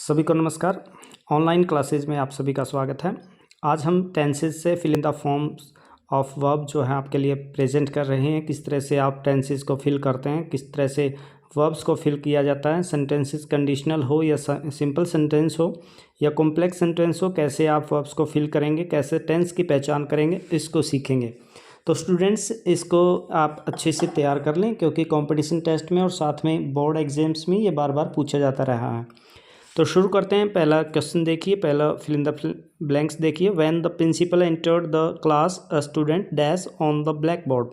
सभी को नमस्कार। ऑनलाइन क्लासेज में आप सभी का स्वागत है। आज हम टेंसेस से fill in the forms of verb जो है आपके लिए प्रेजेंट कर रहे हैं। किस तरह से आप टेंसेस को फिल करते हैं, किस तरह से वर्ब्स को फिल किया जाता है, सेंटेंसेस कंडीशनल हो या सिंपल सेंटेंस हो या कॉम्प्लेक्स सेंटेंस हो, कैसे आप वर्ब्स को फिल करेंगे, कैसे टेंस की पहचान करेंगे, इसको सीखेंगे। तो स्टूडेंट्स इसको आप अच्छे से तैयार कर लें, क्योंकि कंपटीशन टेस्ट में और साथ में बोर्ड एग्जाम्स में ये बार बार पूछा जाता रहा है। तो शुरू करते हैं। पहला क्वेश्चन देखिए, पहला फिल इन द ब्लैंक्स देखिए। When the principal entered the class a student dash on the black board.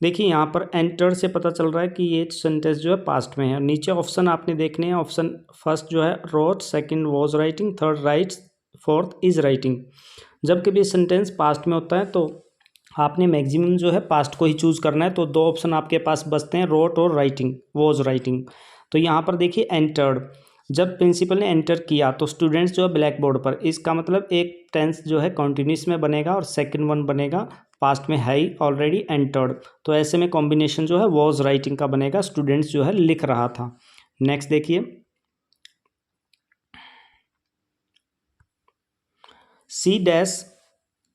देखिए यहाँ पर एंटर से पता चल रहा है कि ये सेंटेंस जो है पास्ट में है। नीचे ऑप्शन आपने देखने हैं। ऑप्शन फर्स्ट जो है wrote, second was writing, third writes, fourth is writing. जब कभी सेंटेंस पास्ट में होता है तो आपने मैक्सिमम जो है पास्ट को ही चूज करना है। तो दो ऑप्शन आपके पास बचते हैं, रोट और राइटिंग, वाज राइटिंग। तो यहाँ पर देखिए एंटर्ड, जब प्रिंसिपल ने एंटर किया तो स्टूडेंट्स जो है ब्लैक बोर्ड पर, इसका मतलब एक टेंस जो है कंटिन्यूस में बनेगा और सेकंड वन बनेगा पास्ट में है ही ऑलरेडी एंटर्ड। तो ऐसे में कॉम्बिनेशन जो है वाज राइटिंग का बनेगा, स्टूडेंट्स जो है लिख रहा था। नेक्स्ट देखिए, she dash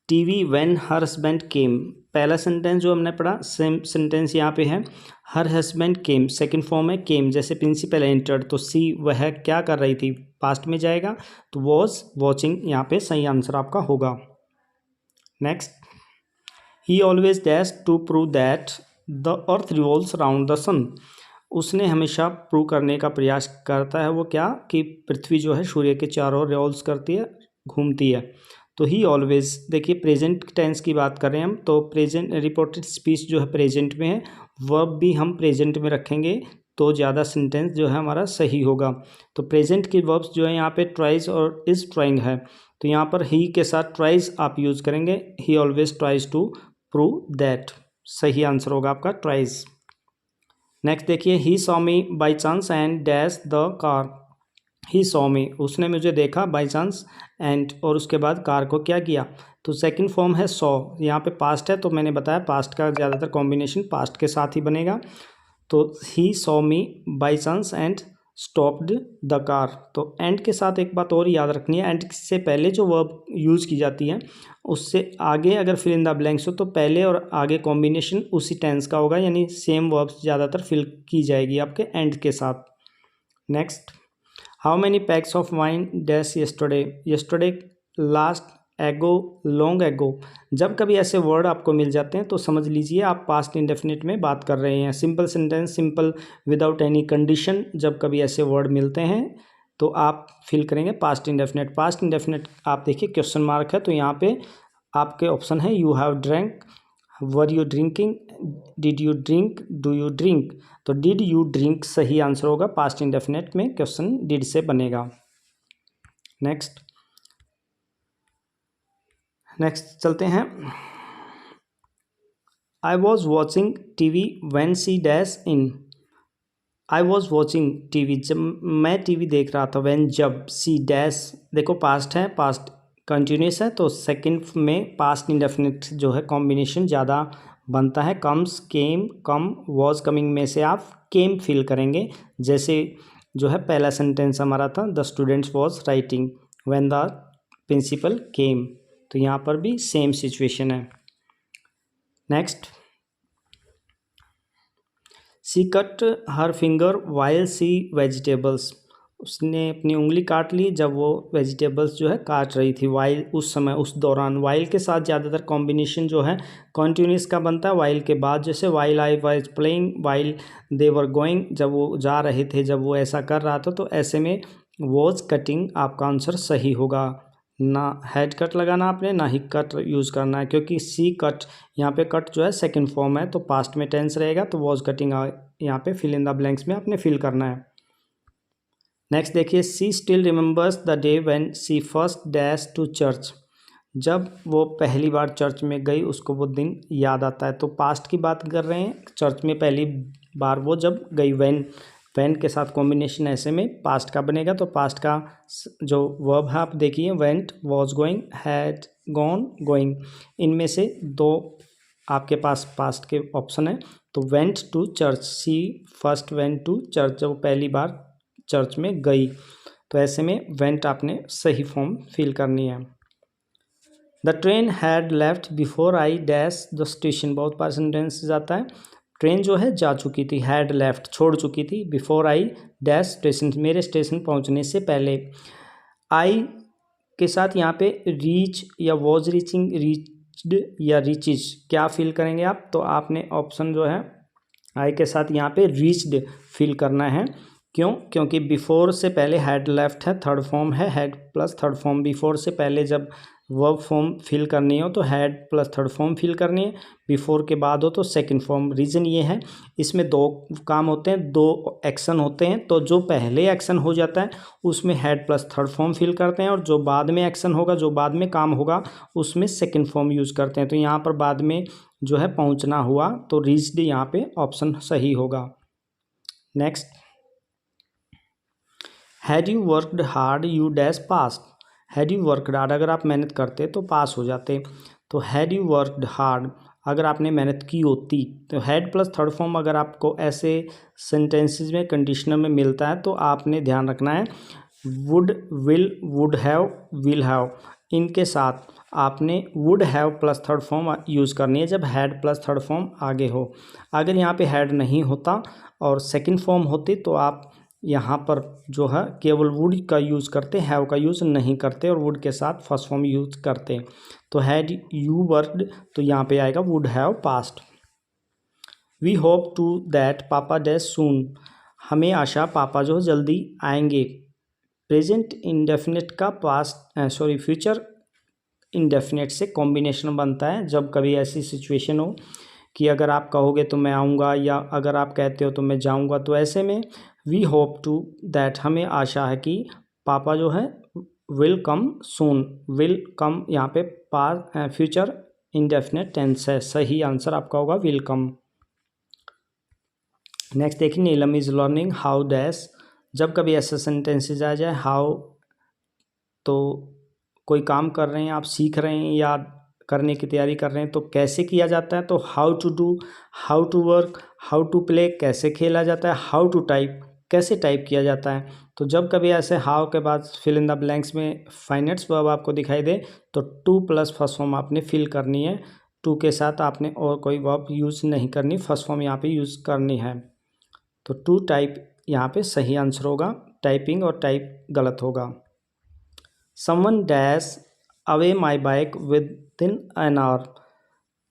TV when her husband came. पहला सेंटेंस जो हमने पढ़ा, सेम सेंटेंस यहाँ पे है, हर हस्बैंड केम, सेकंड फॉर्म है केम, जैसे प्रिंसिपल एंटर्ड तो सी वह क्या कर रही थी, पास्ट में जाएगा तो वॉज वॉचिंग, यहाँ पे सही आंसर आपका होगा। Next, he always dash to prove that the earth revolves round the sun. उसने हमेशा प्रूव करने का प्रयास करता है, वो क्या, कि पृथ्वी जो है सूर्य के चारों ओर रिवॉल्व्स करती है, घूमती है। तो ही ऑलवेज, देखिए प्रेजेंट टेंस की बात करें हम तो प्रेजेंट रिपोर्टेड स्पीच जो है प्रेजेंट में है, वर्ब भी हम प्रेजेंट में रखेंगे तो ज़्यादा सेंटेंस जो है हमारा सही होगा। तो प्रेजेंट की वर्ब्स जो है यहाँ पे ट्राइज और इज ट्राइंग है, तो यहाँ पर ही के साथ ट्राइज आप यूज करेंगे, he always tries to prove that, सही आंसर होगा आपका ट्राइज। नेक्स्ट देखिए, he saw me by chance and dash the car. He saw me, उसने मुझे देखा बाई चांस एंड, और उसके बाद कार को क्या किया, तो सेकंड फॉर्म है सॉ, यहाँ पे पास्ट है तो मैंने बताया पास्ट का ज़्यादातर कॉम्बिनेशन पास्ट के साथ ही बनेगा। तो ही saw me by chance and stopped the car. तो एंड के साथ एक बात और याद रखनी है, एंड से पहले जो वर्ब यूज़ की जाती है उससे आगे अगर फिल इन द ब्लैंक्स हो तो पहले और आगे कॉम्बिनेशन उसी टेंस का होगा, यानी सेम वर्ब्स ज़्यादातर फिल की जाएगी आपके एंड के साथ। Next, how many PACS of wine dash yesterday. Yesterday, last, एगो, लॉन्ग एगो। जब कभी ऐसे वर्ड आपको मिल जाते हैं तो समझ लीजिए आप पास्ट इंडेफिनिट में बात कर रहे हैं। Simple sentence, simple without any condition, जब कभी ऐसे वर्ड मिलते हैं तो आप फिल करेंगे पास्ट इंडेफिनिट। पास्ट इंडेफिनिट आप देखिए क्वेश्चन मार्क है, तो यहाँ पे आपके ऑप्शन है you have drink, were you drinking, did you drink, do you drink. तो डिड यू ड्रिंक सही आंसर होगा, पास्ट इंडेफिनिट में क्वेश्चन डिड से बनेगा। नेक्स्ट चलते हैं। I was watching TV when she dash in. I was watching TV, जब मैं टीवी देख रहा था, व्हेन जब, सी डैश, देखो पास्ट है, पास्ट कंटिन्यूस है तो सेकंड में पास्ट इंडेफिनिट जो है कॉम्बिनेशन ज़्यादा बनता है। Comes, came, come, was coming में से आप केम फिल करेंगे, जैसे जो है पहला सेंटेंस हमारा था, the students was writing when the principal came, तो यहाँ पर भी सेम सिचुएशन है। Next, she cut her finger while she vegetables. उसने अपनी उंगली काट ली जब वो वेजिटेबल्स जो है काट रही थी, वाइल उस समय, उस दौरान। वाइल के साथ ज़्यादातर कॉम्बिनेशन जो है कॉन्टिन्यूस का बनता है, वाइल के बाद जैसे while I was playing, while they were going, जब वो जा रहे थे, जब वो ऐसा कर रहा था, तो ऐसे में वॉज कटिंग आपका आंसर सही होगा। ना हेड कट लगाना आपने, ना ही कट यूज़ करना है, क्योंकि सी कट, यहाँ पे कट जो है सेकंड फॉर्म है तो पास्ट में टेंस रहेगा, तो वॉज कटिंग यहाँ पे फिल इन द ब्लैंक्स में आपने फिल करना है। नेक्स्ट देखिए, she still remembers the day when she first dash to church. जब वो पहली बार चर्च में गई उसको वो दिन याद आता है, तो पास्ट की बात कर रहे हैं, चर्च में पहली बार वो जब गई, वैन के साथ कॉम्बिनेशन ऐसे में पास्ट का बनेगा, तो पास्ट का जो वर्ब है आप देखिए, went, was going, had gone, going, इनमें से दो आपके पास पास्ट के ऑप्शन है। तो went to church, she first went to church, जब पहली बार चर्च में गई, तो ऐसे में वेंट आपने सही फॉर्म फिल करनी है। The train had left before I dash the station, बहुत बार सेंटेंस जाता है। ट्रेन जो है जा चुकी थी, हैड लेफ्ट छोड़ चुकी थी, बिफोर आई डैश स्टेशन मेरे स्टेशन पहुंचने से पहले। आई के साथ यहाँ पे रीच या वॉज रीचिंग, रीच्ड या रीचिज, क्या फिल करेंगे आप? तो आपने ऑप्शन जो है आई के साथ यहाँ पे रीच्ड फिल करना है। क्यों? क्योंकि बिफोर से पहले हैड लेफ्ट है, थर्ड फॉर्म है, had plus third form. Before से पहले जब वर्ब फॉर्म फिल करनी हो तो had plus third form fill करनी है, बिफोर के बाद हो तो सेकंड फॉर्म। रीज़न ये है, इसमें दो काम होते हैं, दो एक्शन होते हैं, तो जो पहले एक्शन हो जाता है उसमें had plus third form fill करते हैं, और जो बाद में एक्शन होगा, जो बाद में काम होगा, उसमें सेकंड फॉर्म यूज़ करते हैं। तो यहाँ पर बाद में जो है पहुँचना हुआ, तो रीच्ड यहाँ पे ऑप्शन सही होगा। Next, had you worked hard you dash pass. Had you worked hard, अगर आप मेहनत करते तो पास हो जाते। तो हैड यू वर्कड हार्ड, अगर आपने मेहनत की होती, तो हैड प्लस थर्ड फॉर्म अगर आपको ऐसे सेंटेंसेस में कंडीशनर में मिलता है तो आपने ध्यान रखना है would, will, would have, will have, इनके साथ आपने would have plus third form use करनी है जब हैड प्लस थर्ड फॉर्म आगे हो। अगर यहाँ पे हैड नहीं होता और सेकंड फॉर्म होती तो आप यहाँ पर जो है केवल वुड का यूज़ करते, हैव का यूज़ नहीं करते, और वुड के साथ फर्स्ट फॉर्म यूज़ करते। तो हैड यू वर्कड, तो यहाँ पे आएगा would have past. We hope to that papa dash soon, हमें आशा पापा जो जल्दी आएंगे। प्रेजेंट इंडेफिनिट का पास्ट फ्यूचर इंडेफिनिट से कॉम्बिनेशन बनता है जब कभी ऐसी सिचुएशन हो कि अगर आप कहोगे तो मैं आऊँगा, या अगर आप कहते हो तो मैं जाऊँगा। तो ऐसे में वी होप टू दैट, हमें आशा है कि पापा जो है will come soon, will come यहाँ पे पास्ट फ्यूचर इंडेफिनिट टेंस है, सही आंसर आपका होगा विल कम। नेक्स्ट देखिए, नीलम इज़ लर्निंग हाउ डैश, जब कभी ऐसा सेंटेंसेज आ जाए हाउ, तो कोई काम कर रहे हैं आप, सीख रहे हैं या करने की तैयारी कर रहे हैं, तो कैसे किया जाता है? तो how to do, how to work, how to play, कैसे खेला जाता है, हाउ टू टाइप, कैसे टाइप किया जाता है। तो जब कभी ऐसे हाउ के बाद फिल इन द ब्लैंक्स में फाइनेट्स वर्ब आपको दिखाई दे तो टू प्लस फर्स्ट फॉर्म आपने फिल करनी है। टू के साथ आपने और कोई वर्ब यूज़ नहीं करनी, फर्स्ट फॉर्म यहाँ पे यूज़ करनी है। तो टू टाइप यहाँ पे सही आंसर होगा, टाइपिंग और टाइप गलत होगा। Someone dash away my bike with in an hour,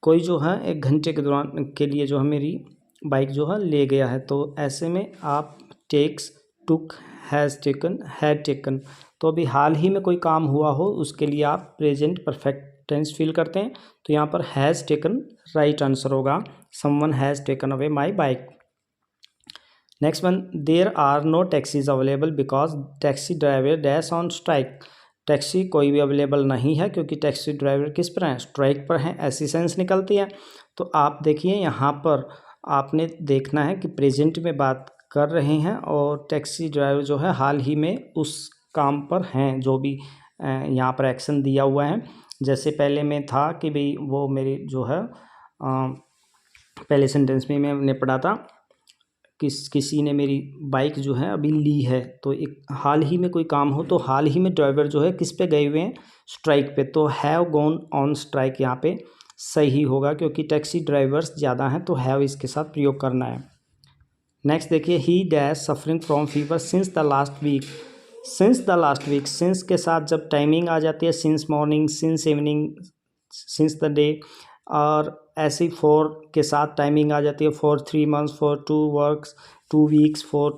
कोई जो है 1 घंटे के दौरान के लिए जो है मेरी बाइक जो है ले गया है। तो ऐसे में आप takes, took, has taken, had taken, तो अभी हाल ही में कोई काम हुआ हो उसके लिए आप प्रेजेंट परफेक्ट टेंस फिल करते हैं। तो यहाँ पर हैज़ टेकन राइट आंसर होगा, someone has taken away my bike. Next one, there are no taxis available because taxi driver dash on strike, taxi कोई भी अवेलेबल नहीं है क्योंकि टैक्सी ड्राइवर किस पर हैं? स्ट्राइक पर हैं, ऐसी सेंस निकलती है। तो आप देखिए यहाँ पर आपने देखना है कि प्रेजेंट में बात कर रहे हैं और टैक्सी ड्राइवर जो है हाल ही में उस काम पर हैं, जो भी यहाँ पर एक्शन दिया हुआ है। जैसे पहले में था कि भाई वो मेरी जो है पहले सेंटेंस में मैंने पढ़ा था किसी ने मेरी बाइक जो है अभी ली है। तो एक हाल ही में कोई काम हो तो हाल ही में ड्राइवर जो है किस पे गए हुए हैं? स्ट्राइक पे। तो हैव गॉन ऑन स्ट्राइक यहाँ पे सही होगा क्योंकि टैक्सी ड्राइवर्स ज़्यादा हैं, तो हैव इसके साथ प्रयोग करना है। नेक्स्ट देखिए, he dash suffering from fever since the last week, since the last week, since के साथ जब टाइमिंग आ जाती है, since morning, since evening, since the day, और ऐसे ही फॉर के साथ टाइमिंग आ जाती है, for 3 months, for 2 works, 2 weeks, for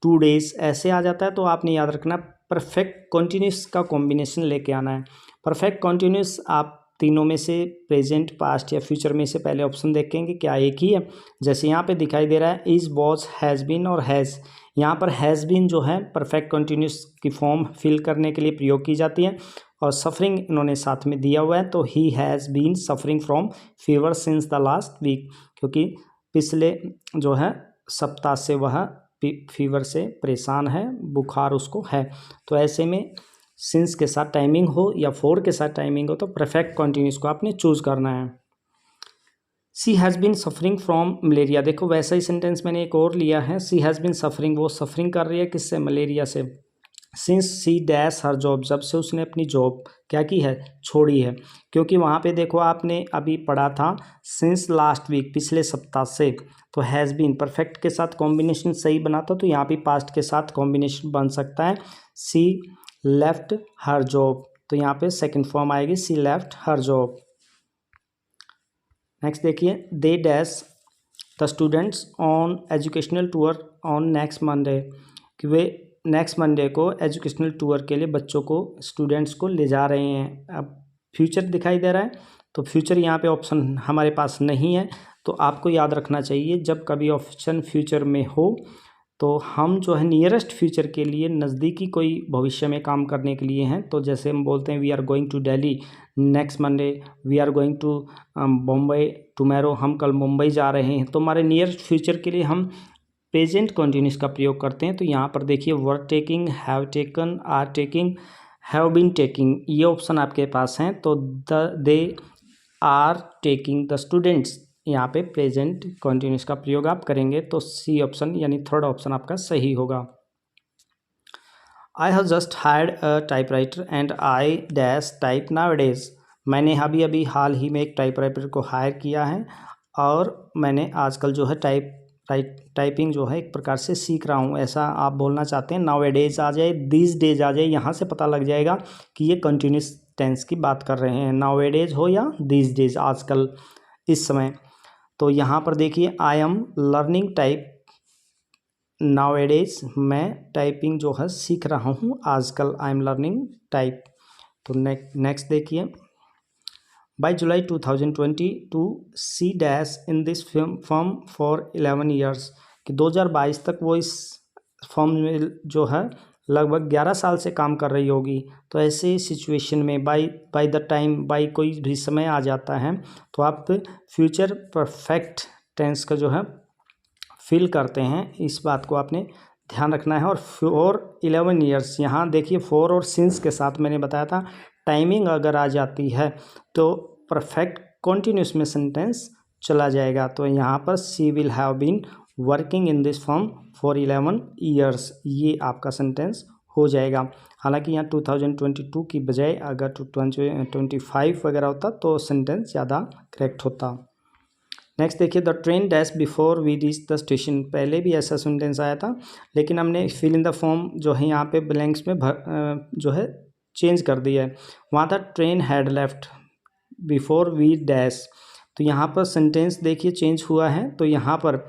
2 days, ऐसे आ जाता है। तो आपने याद रखना परफेक्ट कॉन्टीन्यूस का कॉम्बिनेशन लेके आना है। परफेक्ट कॉन्टीन्यूस आप तीनों में से प्रेजेंट, पास्ट या फ्यूचर में से पहले ऑप्शन देखेंगे क्या एक ही है। जैसे यहाँ पे दिखाई दे रहा है इज़, वॉज, हैज़ बीन और हैज़, यहाँ पर हैज़ बीन जो है परफेक्ट कॉन्टीन्यूस की फॉर्म फिल करने के लिए प्रयोग की जाती है, और सफरिंग इन्होंने साथ में दिया हुआ है। तो he has been suffering from fever since the last week, क्योंकि पिछले जो है सप्ताह से वह फीवर से परेशान है, बुखार उसको है। तो ऐसे में सिंस के साथ टाइमिंग हो या फॉर के साथ टाइमिंग हो तो परफेक्ट कॉन्टीन्यूस को आपने चूज़ करना है। She has been suffering from malaria, देखो वैसा ही सेंटेंस मैंने एक और लिया है, सी हैज़ बीन सफरिंग, वो सफरिंग कर रही है किससे? मलेरिया से। Since she dash her job, जब से उसने अपनी जॉब क्या की है, छोड़ी है। क्योंकि वहाँ पे देखो आपने अभी पढ़ा था सिंस लास्ट वीक, पिछले सप्ताह से, तो हैज़ बीन परफेक्ट के साथ कॉम्बिनेशन सही बना था, तो यहाँ पे पास्ट के साथ कॉम्बिनेशन बन सकता है सी लेफ्ट हर जॉब, तो यहाँ पे सेकंड फॉर्म आएगी सी लेफ्ट हर जॉब। नेक्स्ट देखिए, they dash the students on educational tour on next Monday, कि वे नेक्स्ट मंडे को एजुकेशनल टूर के लिए बच्चों को, स्टूडेंट्स को ले जा रहे हैं। अब फ्यूचर दिखाई दे रहा है, तो फ्यूचर यहाँ पे ऑप्शन हमारे पास नहीं है, तो आपको याद रखना चाहिए जब कभी ऑप्शन फ्यूचर में हो तो हम जो है नियरेस्ट फ्यूचर के लिए, नज़दीकी कोई भविष्य में काम करने के लिए हैं, तो जैसे हम बोलते हैं we are going to Delhi next Monday, we are going to Bombay tomorrow, हम कल मुंबई जा रहे हैं, तो हमारे नियरेस्ट फ्यूचर के लिए हम प्रेजेंट कंटिन्यूस का प्रयोग करते हैं। तो यहाँ पर देखिए were taking, have taken, are taking, have been taking, ये ऑप्शन आपके पास हैं। तो they are taking the students, यहाँ पे प्रेजेंट कंटिन्यूस का प्रयोग आप करेंगे, तो सी ऑप्शन यानी थर्ड ऑप्शन आपका सही होगा। I have just hired a typewriter and I dash type nowadays, मैंने अभी अभी हाल ही में एक टाइपराइटर को हायर किया है और मैंने आजकल जो है टाइपिंग जो है एक प्रकार से सीख रहा हूँ, ऐसा आप बोलना चाहते हैं। नाउअडेज आ जाए, दीज डेज आ जाए, यहाँ से पता लग जाएगा कि ये कंटिन्यूस टेंस की बात कर रहे हैं, नाउअडेज हो या दीज डेज, आजकल, इस समय। तो यहाँ पर देखिए I am learning type nowadays, मैं टाइपिंग जो है सीख रहा हूँ आजकल, आई एम लर्निंग टाइप। तो नेक्स्ट देखिए, by July 2022 C dash in this firm for 11 years, कि 2022 तक वो इस फर्म में जो है लगभग 11 साल से काम कर रही होगी। तो ऐसे सिचुएशन में बाई द टाइम, बाई कोई भी समय आ जाता है तो आप फ्यूचर परफेक्ट टेंस का जो है फिल करते हैं, इस बात को आपने ध्यान रखना है। और फॉर 11 ईयर्स, यहाँ देखिए फॉर और सिंस के साथ मैंने बताया था टाइमिंग अगर आ जाती है तो परफेक्ट कॉन्टिन्यूस में सेंटेंस चला जाएगा। तो यहाँ पर she will have been working in this firm for 11 years, ये आपका सेंटेंस हो जाएगा। हालांकि यहाँ 2022 की बजाय अगर 2025 वगैरह होता तो सेंटेंस ज़्यादा करेक्ट होता। नेक्स्ट देखिए, the train dash before we reach the station, पहले भी ऐसा सेंटेंस आया था लेकिन हमने फिल इन द फॉर्म जो है यहाँ पे ब्लैंक्स में जो है चेंज कर दिया है। वहाँ था train had left before we dash, तो यहाँ पर सेंटेंस देखिए चेंज हुआ है। तो यहाँ पर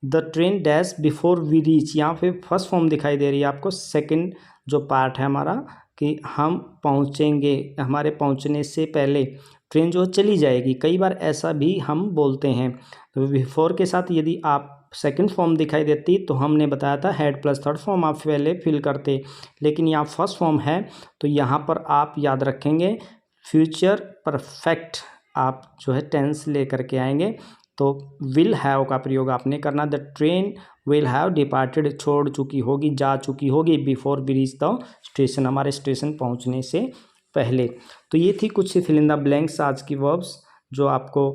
the train dash before we reach, यहाँ पे फर्स्ट फॉर्म दिखाई दे रही है आपको, सेकंड जो पार्ट है हमारा कि हम पहुँचेंगे, हमारे पहुँचने से पहले ट्रेन जो चली जाएगी, कई बार ऐसा भी हम बोलते हैं। तो बिफोर के साथ यदि आप सेकंड फॉर्म दिखाई देती तो हमने बताया था हेड प्लस थर्ड फॉर्म आप पहले फिल करते, लेकिन यहाँ फर्स्ट फॉर्म है तो यहाँ पर आप याद रखेंगे फ्यूचर परफेक्ट आप जो है टेंस लेकर के आएंगे, तो विल हैव का प्रयोग आपने करना। The train will have departed, छोड़ चुकी होगी, जा चुकी होगी, before we reach the station, हमारे स्टेशन पहुंचने से पहले। तो ये थी कुछ फिल इन द ब्लैंक्स आज की वर्ब्स जो आपको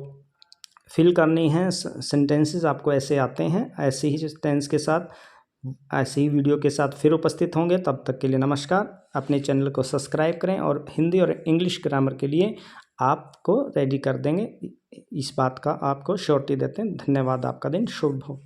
फिल करनी है। सेंटेंसेस आपको ऐसे आते हैं, ऐसे ही टेंस के साथ ऐसे ही वीडियो के साथ फिर उपस्थित होंगे। तब तक के लिए नमस्कार। अपने चैनल को सब्सक्राइब करें और हिंदी और इंग्लिश ग्रामर के लिए आपको रेडी कर देंगे, इस बात का आपको श्योरिटी देते हैं। धन्यवाद, आपका दिन शुभ हो।